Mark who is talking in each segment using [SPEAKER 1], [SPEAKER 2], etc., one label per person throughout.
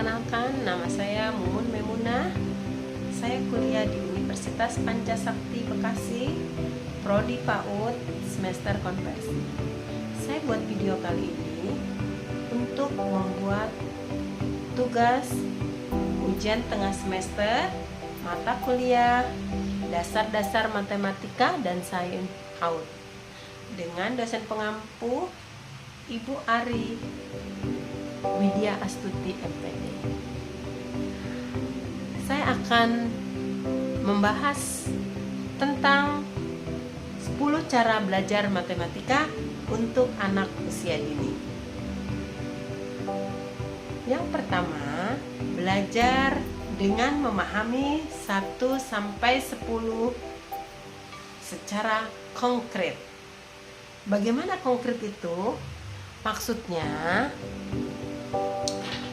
[SPEAKER 1] Perkenalkan, nama saya Mumun Memunah. Saya kuliah di Universitas Pancasakti Bekasi, Prodi PAUD, semester konversi. Saya buat video kali ini untuk membuat tugas ujian tengah semester mata kuliah dasar-dasar matematika dan sains PAUD dengan dosen pengampu Ibu Ari Widya Astuti MPD. Saya akan membahas tentang 10 cara belajar matematika untuk anak usia dini. Yang pertama, belajar dengan memahami 1 sampai 10 secara konkret. Bagaimana konkret itu? Maksudnya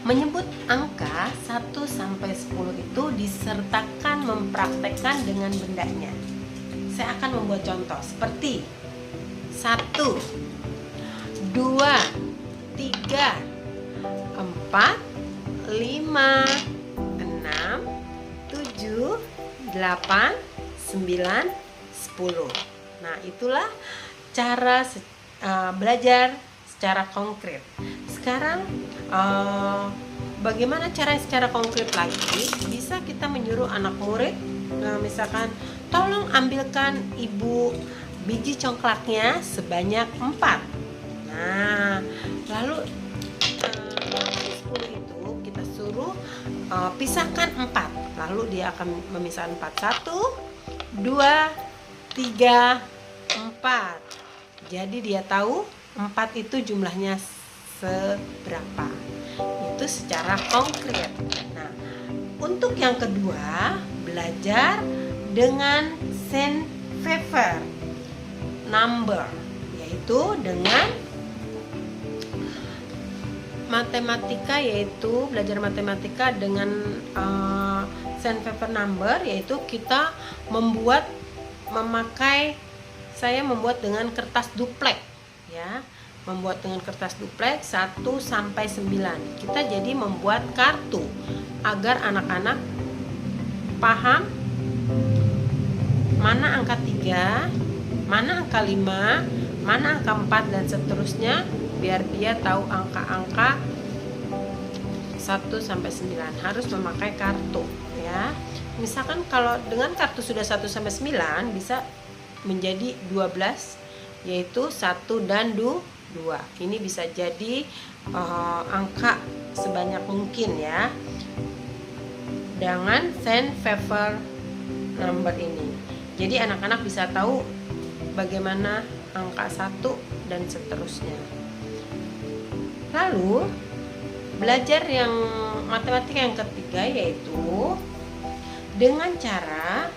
[SPEAKER 1] menyebut angka 1 sampai 10 itu disertakan mempraktekkan dengan bendanya. Saya akan membuat contoh seperti 1, 2, 3, 4, 5, 6, 7, 8, 9, 10. Nah, itulah cara belajar secara konkret. Sekarang bagaimana cara secara konkret lagi? Bisa kita menyuruh anak murid, misalkan tolong ambilkan ibu biji congklaknya sebanyak 4. Nah, lalu 10 itu kita suruh pisahkan 4. Lalu dia akan memisahkan 4. 1, 2, 3, 4. Jadi dia tahu 4 itu jumlahnya seberapa. Itu secara konkret. Nah, untuk yang kedua, belajar dengan Sandpaper number, yaitu dengan matematika, yaitu belajar matematika dengan Sandpaper number, yaitu kita saya membuat dengan kertas duplek, ya. Membuat dengan kertas duplek 1 sampai 9. Kita jadi membuat kartu agar anak-anak paham mana angka 3, mana angka 5, mana angka 4 dan seterusnya, biar dia tahu angka-angka 1 sampai 9. Harus memakai kartu, ya. Misalkan kalau dengan kartu sudah 1 sampai 9 bisa menjadi 12, yaitu 1 dan 2. Ini bisa jadi angka sebanyak mungkin, ya, dengan Sandpaper number ini. Jadi anak-anak bisa tahu bagaimana angka 1 dan seterusnya. Lalu belajar yang matematika yang ketiga, yaitu dengan cara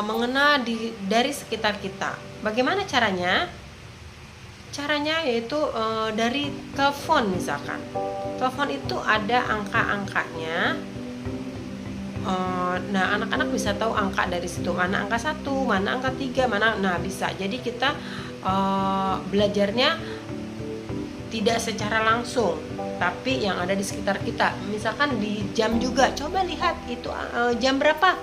[SPEAKER 1] mengenal dari sekitar kita. Bagaimana caranya? Caranya yaitu dari telepon misalkan. Telepon itu ada angka-angkanya. Nah, anak-anak bisa tahu angka dari situ. Mana angka 1, mana angka 3, mana. Nah, bisa. Jadi kita belajarnya tidak secara langsung, tapi yang ada di sekitar kita. Misalkan di jam juga. Coba lihat itu jam berapa.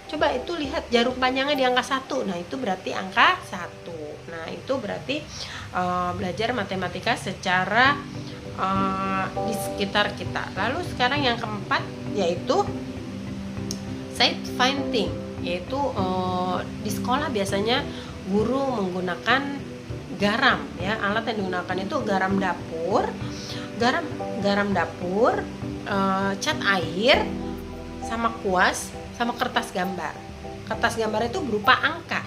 [SPEAKER 1] Coba itu lihat jarum panjangnya di angka 1. Nah, itu berarti angka 1. Nah, itu berarti belajar matematika secara di sekitar kita. Lalu sekarang yang keempat, yaitu side finding, yaitu di sekolah biasanya guru menggunakan garam, ya. Alat yang digunakan itu garam dapur, cat air, sama kuas, sama kertas gambar. Kertas gambar itu berupa angka.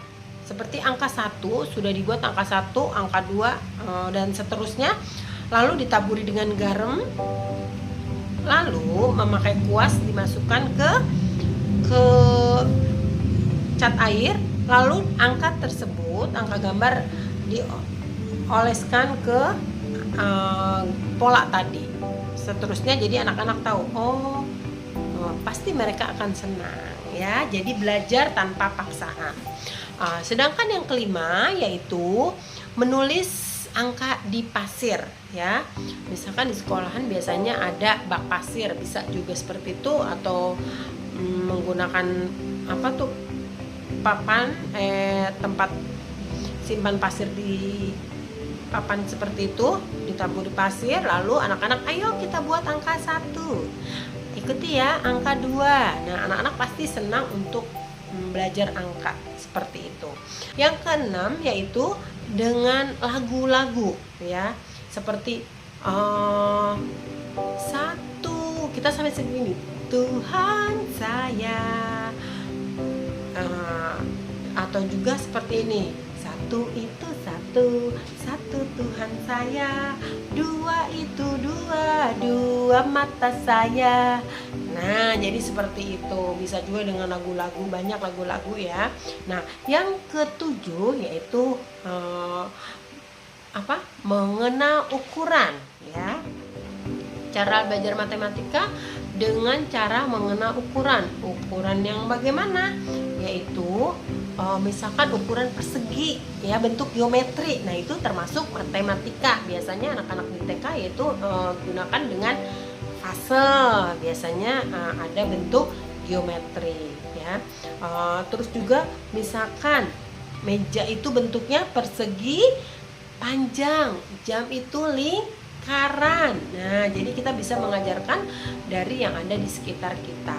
[SPEAKER 1] Seperti angka 1 sudah dibuat angka 1, angka 2 dan seterusnya. Lalu ditaburi dengan garam. Lalu memakai kuas dimasukkan ke cat air. Lalu angka tersebut, angka gambar dioleskan ke pola tadi. Seterusnya jadi anak-anak tahu, pasti mereka akan senang, ya. Jadi belajar tanpa paksaan. Sedangkan yang kelima yaitu menulis angka di pasir ya. Misalkan di sekolahan biasanya ada bak pasir, bisa juga seperti itu, atau menggunakan apa tuh, papan tempat simpan pasir di papan seperti itu, ditabur di pasir, lalu anak-anak ayo kita buat angka 1, ikuti ya angka 2. Nah, anak-anak pasti senang untuk belajar angka seperti itu. Yang keenam yaitu dengan lagu-lagu ya, seperti satu, kita sampai segini, Tuhan saya, atau juga seperti ini, satu itu satu, satu Tuhan saya, dua itu dua, dua mata saya. Nah, jadi seperti itu. Bisa juga dengan lagu-lagu, banyak lagu-lagu ya. Nah, yang ketujuh yaitu mengenal ukuran ya. Cara belajar matematika dengan cara mengenal ukuran. Ukuran yang bagaimana? Yaitu misalkan ukuran persegi ya, bentuk geometri. Nah, itu termasuk matematika. Biasanya anak-anak di TK yaitu gunakan dengan fase. Biasanya ada bentuk geometri ya. Terus juga misalkan meja itu bentuknya persegi panjang, jam itu lingkaran. Nah, jadi kita bisa mengajarkan dari yang ada di sekitar kita.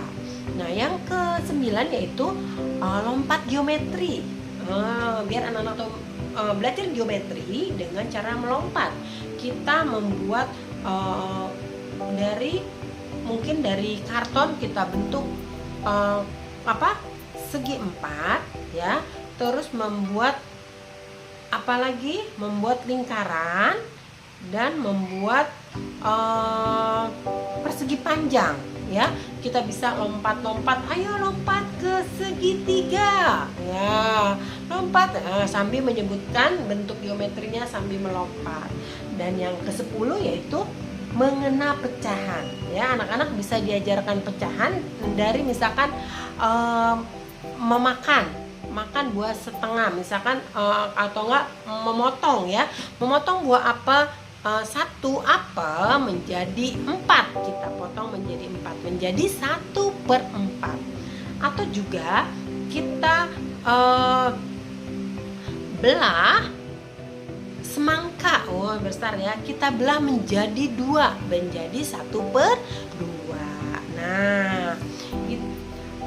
[SPEAKER 1] Nah, yang ke-9 yaitu lompat geometri. Biar anak-anak belajar geometri dengan cara melompat. Kita membuat mungkin dari karton kita bentuk segi 4 ya. Terus membuat membuat lingkaran dan membuat persegi panjang ya. Kita bisa lompat-lompat, ayo lompat ke segitiga ya, lompat sambil menyebutkan bentuk geometrinya sambil melompat. Dan yang ke-10 yaitu mengenal pecahan ya. Anak-anak bisa diajarkan pecahan dari misalkan makan buah setengah misalkan, atau enggak memotong ya, memotong buah apel, 1 apel menjadi 4, kita potong menjadi 4, menjadi 1/4. Atau juga kita belah semangka, besar ya, kita belah menjadi 2, menjadi 1/2. Nah,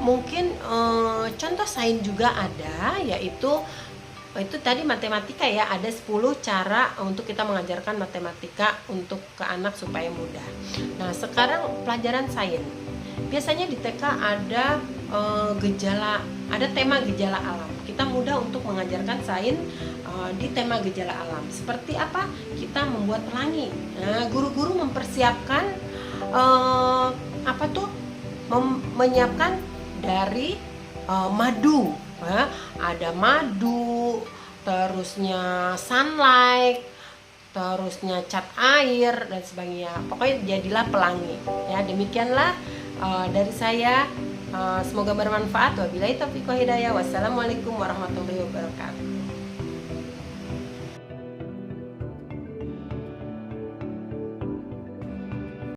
[SPEAKER 1] mungkin contoh lain juga ada, yaitu itu tadi matematika ya, ada 10 cara untuk kita mengajarkan matematika untuk ke anak supaya mudah. Nah, sekarang pelajaran sains. Biasanya di TK ada tema gejala alam. Kita mudah untuk mengajarkan sains di tema gejala alam. Seperti apa? Kita membuat pelangi. Nah, guru-guru mempersiapkan menyiapkan dari madu. Ada madu, terusnya sunlight, terusnya cat air dan sebagainya. Pokoknya jadilah pelangi. Ya, demikianlah dari saya. Semoga bermanfaat. Wabillahi taufiq wal hidayah. Wassalamualaikum warahmatullahi wabarakatuh.